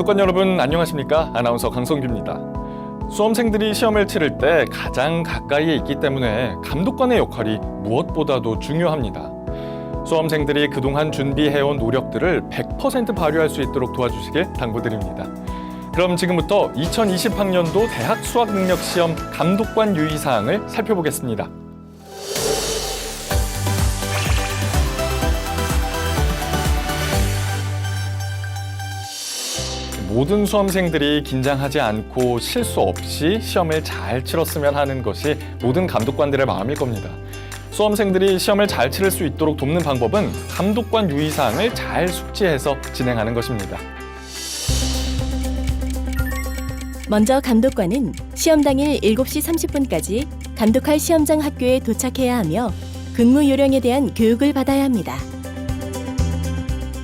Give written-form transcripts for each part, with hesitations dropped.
감독관 여러분 안녕하십니까? 아나운서 강성규입니다. 수험생들이 시험을 치를 때 가장 가까이에 있기 때문에 감독관의 역할이 무엇보다도 중요합니다. 수험생들이 그동안 준비해온 노력들을 100% 발휘할 수 있도록 도와주시길 당부드립니다. 그럼 지금부터 2020학년도 대학 수학능력시험 감독관 유의사항을 살펴보겠습니다. 모든 수험생들이 긴장하지 않고 실수 없이 시험을 잘 치렀으면 하는 것이 모든 감독관들의 마음일 겁니다. 수험생들이 시험을 잘 치를 수 있도록 돕는 방법은 감독관 유의사항을 잘 숙지해서 진행하는 것입니다. 먼저 감독관은 시험 당일 7시 30분까지 감독할 시험장 학교에 도착해야 하며 근무 요령에 대한 교육을 받아야 합니다.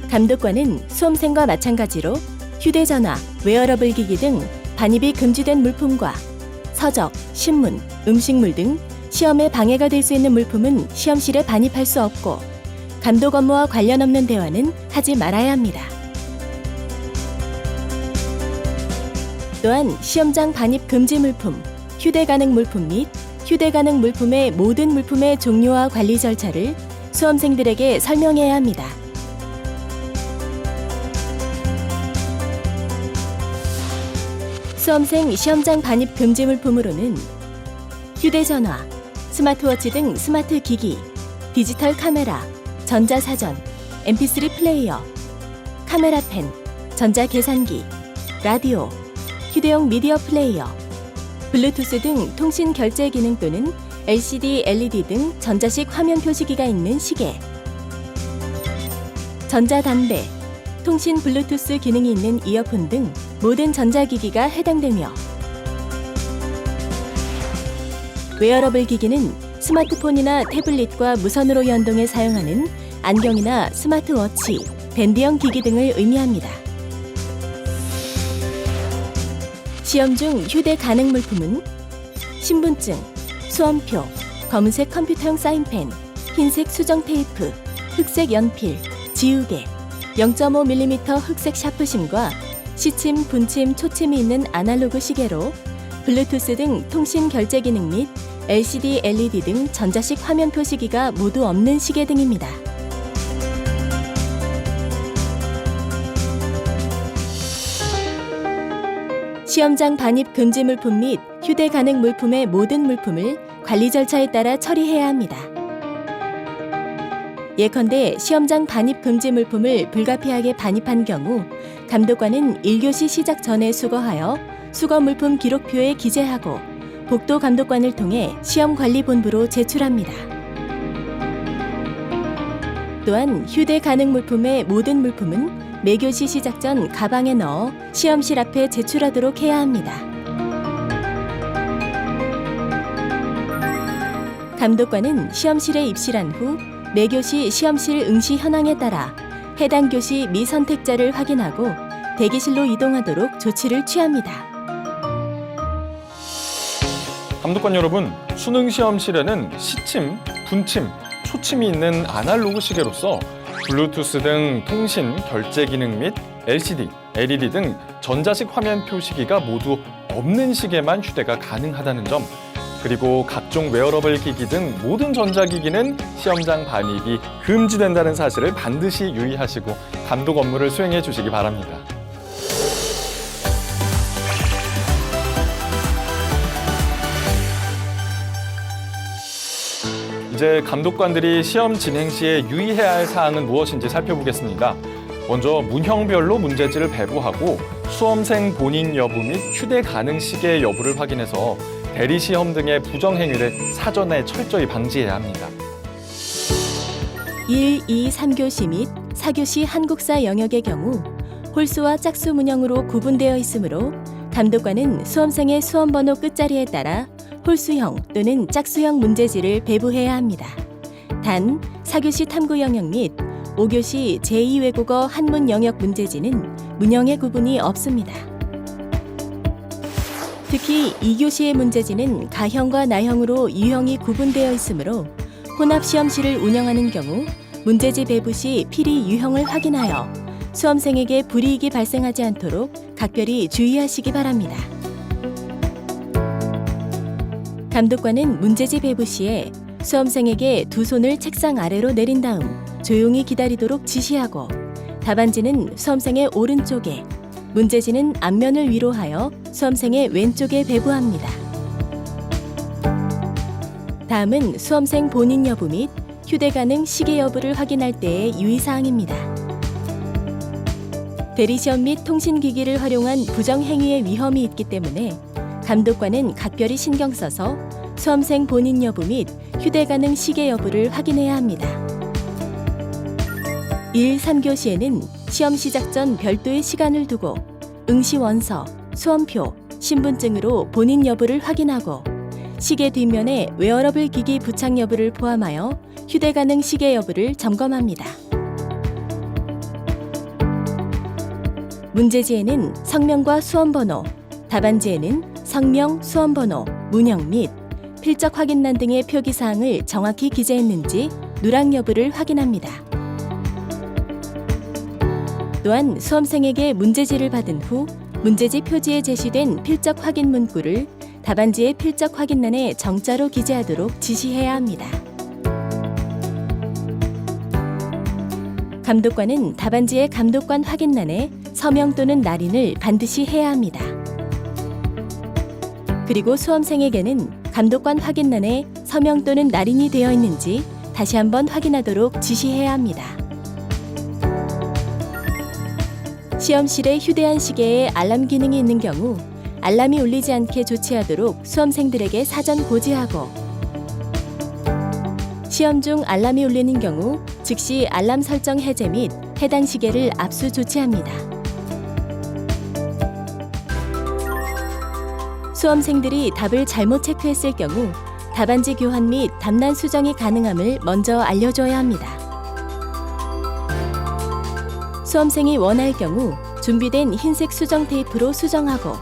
감독관은 수험생과 마찬가지로 휴대전화, 웨어러블 기기 등 반입이 금지된 물품과 서적, 신문, 음식물 등 시험에 방해가 될 수 있는 물품은 시험실에 반입할 수 없고 감독 업무와 관련 없는 대화는 하지 말아야 합니다. 또한 시험장 반입 금지 물품, 휴대 가능 물품 및 휴대 가능 물품의 모든 물품의 종류와 관리 절차를 수험생들에게 설명해야 합니다. 수험생 시험장 반입 금지 물품으로는 휴대전화, 스마트워치 등 스마트 기기, 디지털 카메라, 전자사전, mp3 플레이어, 카메라 펜, 전자계산기, 라디오, 휴대용 미디어 플레이어, 블루투스 등 통신 결제 기능 또는 LCD, LED 등 전자식 화면 표시기가 있는 시계, 전자담배, 통신 블루투스 기능이 있는 이어폰 등 모든 전자기기가 해당되며 웨어러블 기기는 스마트폰이나 태블릿과 무선으로 연동해 사용하는 안경이나 스마트워치, 밴드형 기기 등을 의미합니다. 시험 중 휴대 가능 물품은 신분증, 수험표, 검은색 컴퓨터용 사인펜, 흰색 수정 테이프, 흑색 연필, 지우개, 0.5mm 흑색 샤프심과 시침, 분침, 초침이 있는 아날로그 시계로 블루투스 등 통신 결제 기능 및 LCD, LED 등 전자식 화면 표시기가 모두 없는 시계 등입니다. 시험장 반입 금지 물품 및 휴대 가능 물품의 모든 물품을 관리 절차에 따라 처리해야 합니다. 예컨대 시험장 반입 금지 물품을 불가피하게 반입한 경우 감독관은 1교시 시작 전에 수거하여 수거 물품 기록표에 기재하고 복도 감독관을 통해 시험관리본부로 제출합니다. 또한 휴대 가능 물품의 모든 물품은 매교시 시작 전 가방에 넣어 시험실 앞에 제출하도록 해야 합니다. 감독관은 시험실에 입실한 후 매교시 시험실 응시 현황에 따라 해당 교시 미선택자를 확인하고 대기실로 이동하도록 조치를 취합니다. 감독관 여러분, 수능 시험실에는 시침, 분침, 초침이 있는 아날로그 시계로서 블루투스 등 통신, 결제 기능 및 LCD, LED 등 전자식 화면 표시기가 모두 없는 시계만 휴대가 가능하다는 점, 그리고 각종 웨어러블 기기 등 모든 전자기기는 시험장 반입이 금지된다는 사실을 반드시 유의하시고 감독 업무를 수행해 주시기 바랍니다. 이제 감독관들이 시험 진행 시에 유의해야 할 사항은 무엇인지 살펴보겠습니다. 먼저 문형별로 문제지를 배부하고 수험생 본인 여부 및 휴대 가능 시계의 여부를 확인해서 대리시험 등의 부정행위를 사전에 철저히 방지해야 합니다. 1, 2, 3교시 및 4교시 한국사 영역의 경우 홀수와 짝수 문형으로 구분되어 있으므로 감독관은 수험생의 수험번호 끝자리에 따라 홀수형 또는 짝수형 문제지를 배부해야 합니다. 단, 4교시 탐구 영역 및 5교시 제2외국어 한문 영역 문제지는 문형의 구분이 없습니다. 특히 2교시의 문제지는 가형과 나형으로 유형이 구분되어 있으므로 혼합시험실을 운영하는 경우 문제지 배부 시 필히 유형을 확인하여 수험생에게 불이익이 발생하지 않도록 각별히 주의하시기 바랍니다. 감독관은 문제지 배부 시에 수험생에게 두 손을 책상 아래로 내린 다음 조용히 기다리도록 지시하고 답안지는 수험생의 오른쪽에, 문제지는 앞면을 위로 하여 수험생의 왼쪽에 배부합니다. 다음은 수험생 본인 여부 및 휴대 가능 시계 여부를 확인할 때의 유의사항입니다. 대리시험 및 통신기기를 활용한 부정행위의 위험이 있기 때문에 감독관은 각별히 신경 써서 수험생 본인 여부 및 휴대 가능 시계 여부를 확인해야 합니다. 1, 3교시에는 시험 시작 전 별도의 시간을 두고 응시 원서, 수험표, 신분증으로 본인 여부를 확인하고 시계 뒷면에 웨어러블 기기 부착 여부를 포함하여 휴대 가능 시계 여부를 점검합니다. 문제지에는 성명과 수험번호, 답안지에는 성명, 수험번호, 문형 및 필적 확인란 등의 표기사항을 정확히 기재했는지 누락 여부를 확인합니다. 또한 수험생에게 문제지를 받은 후 문제지 표지에 제시된 필적 확인 문구를 답안지의 필적 확인란에 정자로 기재하도록 지시해야 합니다. 감독관은 답안지의 감독관 확인란에 서명 또는 날인을 반드시 해야 합니다. 그리고 수험생에게는 감독관 확인란에 서명 또는 날인이 되어 있는지 다시 한번 확인하도록 지시해야 합니다. 시험실에 휴대한 시계에 알람 기능이 있는 경우 알람이 울리지 않게 조치하도록 수험생들에게 사전 고지하고 시험 중 알람이 울리는 경우 즉시 알람 설정 해제 및 해당 시계를 압수 조치합니다. 수험생들이 답을 잘못 체크했을 경우 답안지 교환 및 답란 수정이 가능함을 먼저 알려줘야 합니다. 수험생이 원할 경우 준비된 흰색 수정 테이프로 수정하고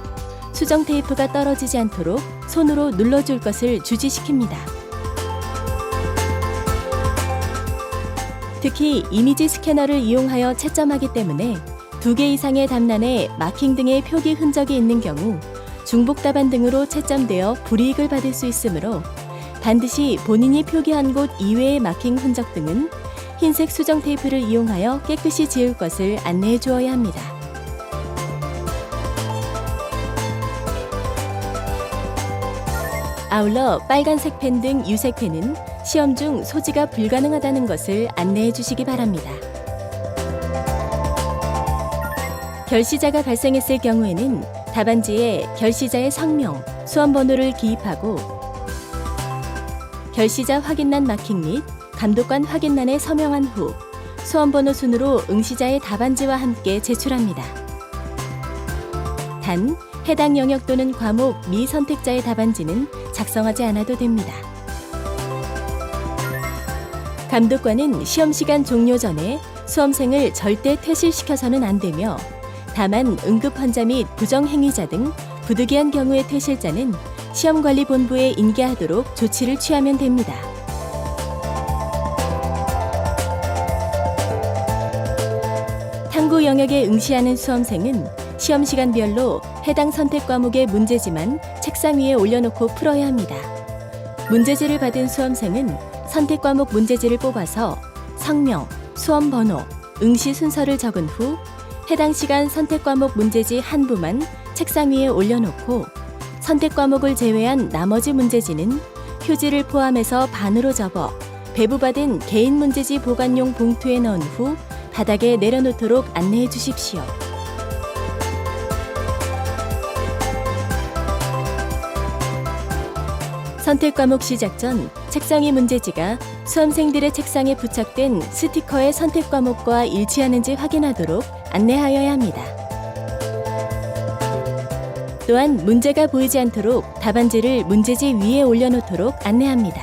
수정 테이프가 떨어지지 않도록 손으로 눌러줄 것을 주지시킵니다. 특히 이미지 스캐너를 이용하여 채점하기 때문에 2개 이상의 답란에 마킹 등의 표기 흔적이 있는 경우 중복 답안 등으로 채점되어 불이익을 받을 수 있으므로 반드시 본인이 표기한 곳 이외의 마킹 흔적 등은 흰색 수정 테이프를 이용하여 깨끗이 지울 것을 안내해 주어야 합니다. 아울러 빨간색 펜 등 유색 펜은 시험 중 소지가 불가능하다는 것을 안내해 주시기 바랍니다. 결시자가 발생했을 경우에는 답안지에 결시자의 성명, 수험번호를 기입하고 결시자 확인란 마킹 및 감독관 확인란에 서명한 후 수험번호 순으로 응시자의 답안지와 함께 제출합니다. 단, 해당 영역 또는 과목 미선택자의 답안지는 작성하지 않아도 됩니다. 감독관은 시험 시간 종료 전에 수험생을 절대 퇴실시켜서는 안 되며 다만 응급 환자 및 부정행위자 등 부득이한 경우의 퇴실자는 시험관리본부에 인계하도록 조치를 취하면 됩니다. 탐구 영역에 응시하는 수험생은 시험 시간별로 해당 선택 과목의 문제지만 책상 위에 올려놓고 풀어야 합니다. 문제지를 받은 수험생은 선택 과목 문제지를 뽑아서 성명, 수험번호, 응시 순서를 적은 후 해당 시간 선택 과목 문제지 한 부만 책상 위에 올려놓고 선택 과목을 제외한 나머지 문제지는 휴지를 포함해서 반으로 접어 배부받은 개인 문제지 보관용 봉투에 넣은 후 바닥에 내려놓도록 안내해 주십시오. 선택 과목 시작 전 책상 위 문제지가 수험생들의 책상에 부착된 스티커의 선택 과목과 일치하는지 확인하도록 안내하여야 합니다. 또한 문제가 보이지 않도록 답안지를 문제지 위에 올려놓도록 안내합니다.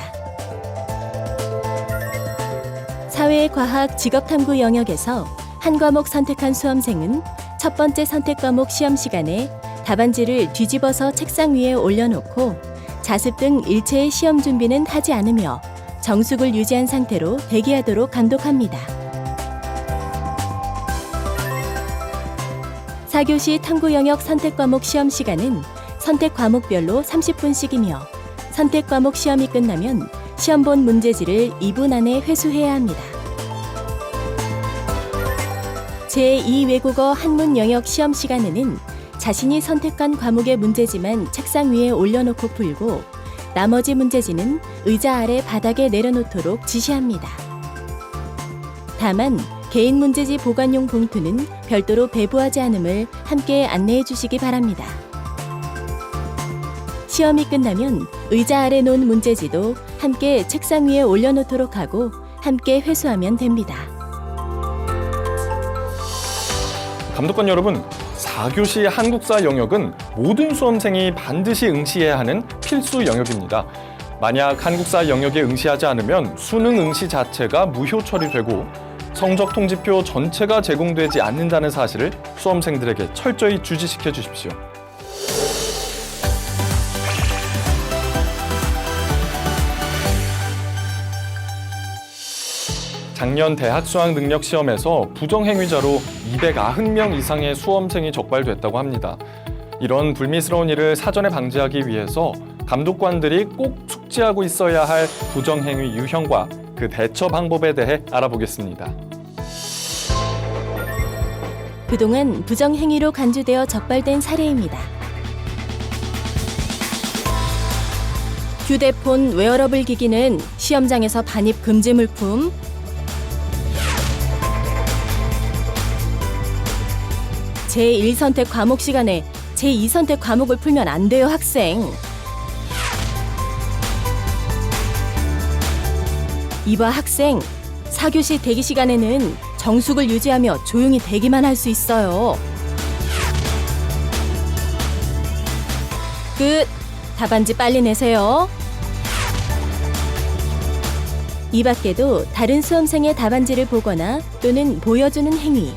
사회, 과학, 직업탐구 영역에서 한 과목 선택한 수험생은 첫 번째 선택 과목 시험 시간에 답안지를 뒤집어서 책상 위에 올려놓고 자습 등 일체의 시험 준비는 하지 않으며 정숙을 유지한 상태로 대기하도록 감독합니다. 4교시 탐구 영역 선택 과목 시험 시간은 선택 과목별로 30분씩이며 선택 과목 시험이 끝나면 시험 본 문제지를 2분 안에 회수해야 합니다. 제2외국어 한문 영역 시험 시간에는 자신이 선택한 과목의 문제지만 책상 위에 올려놓고 풀고 나머지 문제지는 의자 아래 바닥에 내려놓도록 지시합니다. 다만 개인 문제지 보관용 봉투는 별도로 배부하지 않음을 함께 안내해 주시기 바랍니다. 시험이 끝나면 의자 아래 놓은 문제지도 함께 책상 위에 올려놓도록 하고 함께 회수하면 됩니다. 감독관 여러분, 4교시 한국사 영역은 모든 수험생이 반드시 응시해야 하는 필수 영역입니다. 만약 한국사 영역에 응시하지 않으면 수능 응시 자체가 무효 처리되고 성적 통지표 전체가 제공되지 않는다는 사실을 수험생들에게 철저히 주지시켜 주십시오. 작년 대학 수학 능력 시험에서 부정행위자로 290명 이상의 수험생이 적발됐다고 합니다. 이런 불미스러운 일을 사전에 방지하기 위해서 감독관들이 꼭 숙지하고 있어야 할 부정행위 유형과 그 대처 방법에 대해 알아보겠습니다. 그동안 부정행위로 간주되어 적발된 사례입니다. 휴대폰, 웨어러블 기기는 시험장에서 반입 금지 물품, 제1선택 과목 시간에 제2선택 과목을 풀면 안 돼요, 학생. 이봐, 학생. 4교시 대기 시간에는 정숙을 유지하며 조용히 대기만 할 수 있어요. 끝. 답안지 빨리 내세요. 이 밖에도 다른 수험생의 답안지를 보거나 또는 보여주는 행위,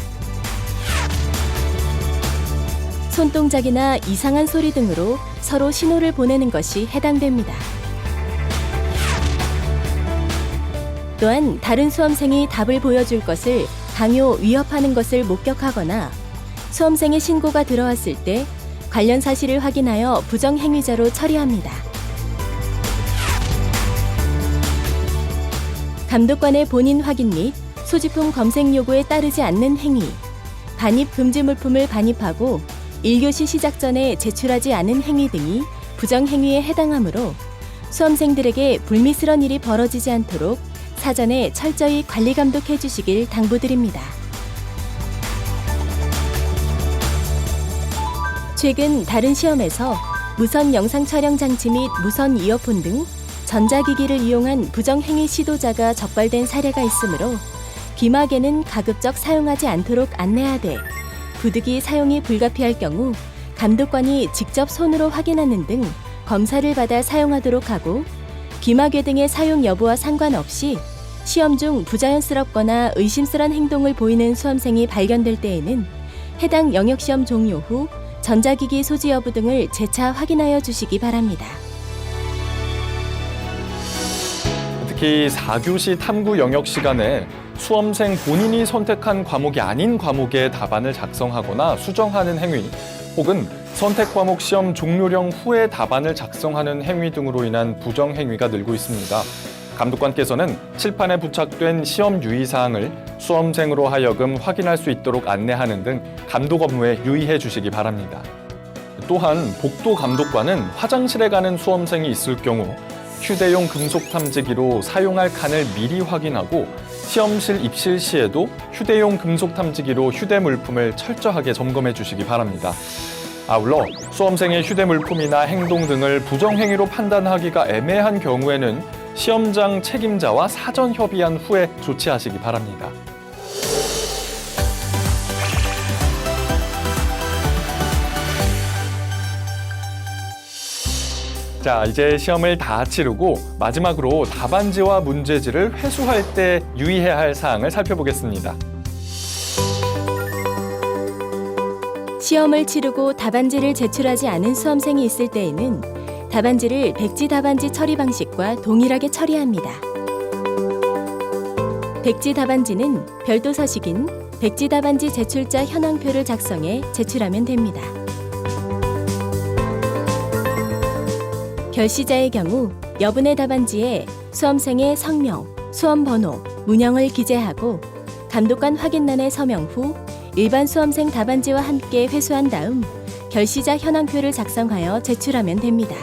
손동작이나 이상한 소리 등으로 서로 신호를 보내는 것이 해당됩니다. 또한 다른 수험생이 답을 보여줄 것을 강요, 위협하는 것을 목격하거나 수험생의 신고가 들어왔을 때 관련 사실을 확인하여 부정행위자로 처리합니다. 감독관의 본인 확인 및 소지품 검색 요구에 따르지 않는 행위, 반입 금지 물품을 반입하고 1교시 시작 전에 제출하지 않은 행위 등이 부정행위에 해당하므로 수험생들에게 불미스러운 일이 벌어지지 않도록 사전에 철저히 관리 감독해 주시길 당부드립니다. 최근 다른 시험에서 무선 영상 촬영 장치 및 무선 이어폰 등 전자기기를 이용한 부정행위 시도자가 적발된 사례가 있으므로 기막에는 가급적 사용하지 않도록 안내하되 부득이 사용이 불가피할 경우 감독관이 직접 손으로 확인하는 등 검사를 받아 사용하도록 하고 귀마개 등의 사용 여부와 상관없이 시험 중 부자연스럽거나 의심스런 행동을 보이는 수험생이 발견될 때에는 해당 영역시험 종료 후 전자기기 소지 여부 등을 재차 확인하여 주시기 바랍니다. 특히 4교시 탐구 영역 시간에 수험생 본인이 선택한 과목이 아닌 과목의 답안을 작성하거나 수정하는 행위 혹은 선택 과목 시험 종료령 후에 답안을 작성하는 행위 등으로 인한 부정행위가 늘고 있습니다. 감독관께서는 칠판에 부착된 시험 유의사항을 수험생으로 하여금 확인할 수 있도록 안내하는 등 감독 업무에 유의해 주시기 바랍니다. 또한 복도 감독관은 화장실에 가는 수험생이 있을 경우 휴대용 금속 탐지기로 사용할 칸을 미리 확인하고 시험실 입실 시에도 휴대용 금속 탐지기로 휴대 물품을 철저하게 점검해 주시기 바랍니다. 아울러 수험생의 휴대 물품이나 행동 등을 부정행위로 판단하기가 애매한 경우에는 시험장 책임자와 사전 협의한 후에 조치하시기 바랍니다. 자, 이제 시험을 다 치르고 마지막으로 답안지와 문제지를 회수할 때 유의해야 할 사항을 살펴보겠습니다. 시험을 치르고 답안지를 제출하지 않은 수험생이 있을 때에는 답안지를 백지 답안지 처리 방식과 동일하게 처리합니다. 백지 답안지는 별도 서식인 백지 답안지 제출자 현황표를 작성해 제출하면 됩니다. 결시자의 경우 여분의 답안지에 수험생의 성명, 수험번호, 문형을 기재하고 감독관 확인란에 서명 후 일반 수험생 답안지와 함께 회수한 다음 결시자 현황표를 작성하여 제출하면 됩니다.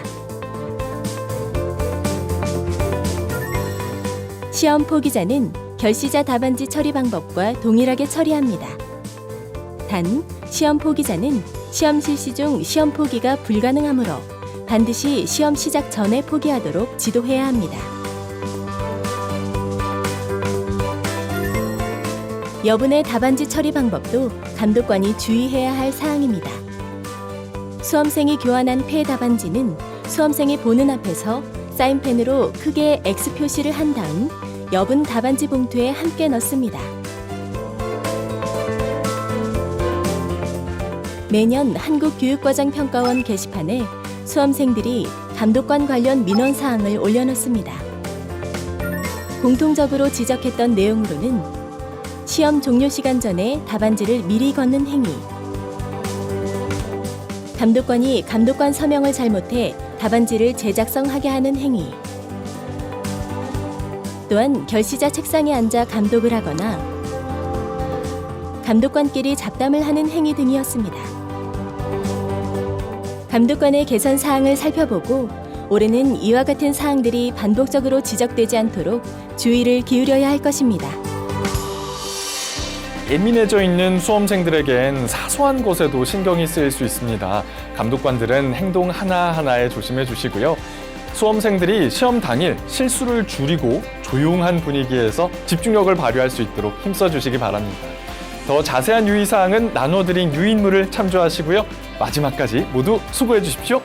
시험 포기자는 결시자 답안지 처리 방법과 동일하게 처리합니다. 단, 시험 포기자는 시험 실시 중 시험 포기가 불가능하므로 반드시 시험 시작 전에 포기하도록 지도해야 합니다. 여분의 답안지 처리 방법도 감독관이 주의해야 할 사항입니다. 수험생이 교환한 폐 답안지는 수험생이 보는 앞에서 사인펜으로 크게 X 표시를 한 다음 여분 답안지 봉투에 함께 넣습니다. 매년 한국교육과정평가원 게시판에 수험생들이 감독관 관련 민원 사항을 올려놓습니다. 공통적으로 지적했던 내용으로는 시험 종료 시간 전에 답안지를 미리 걷는 행위, 감독관이 감독관 서명을 잘못해 답안지를 재작성하게 하는 행위, 또한 결시자 책상에 앉아 감독을 하거나 감독관끼리 잡담을 하는 행위 등이었습니다. 감독관의 개선 사항을 살펴보고 올해는 이와 같은 사항들이 반복적으로 지적되지 않도록 주의를 기울여야 할 것입니다. 예민해져 있는 수험생들에겐 사소한 것에도 신경이 쓰일 수 있습니다. 감독관들은 행동 하나하나에 조심해 주시고요. 수험생들이 시험 당일 실수를 줄이고 조용한 분위기에서 집중력을 발휘할 수 있도록 힘써 주시기 바랍니다. 더 자세한 유의사항은 나눠드린 유인물을 참조하시고요. 마지막까지 모두 수고해 주십시오.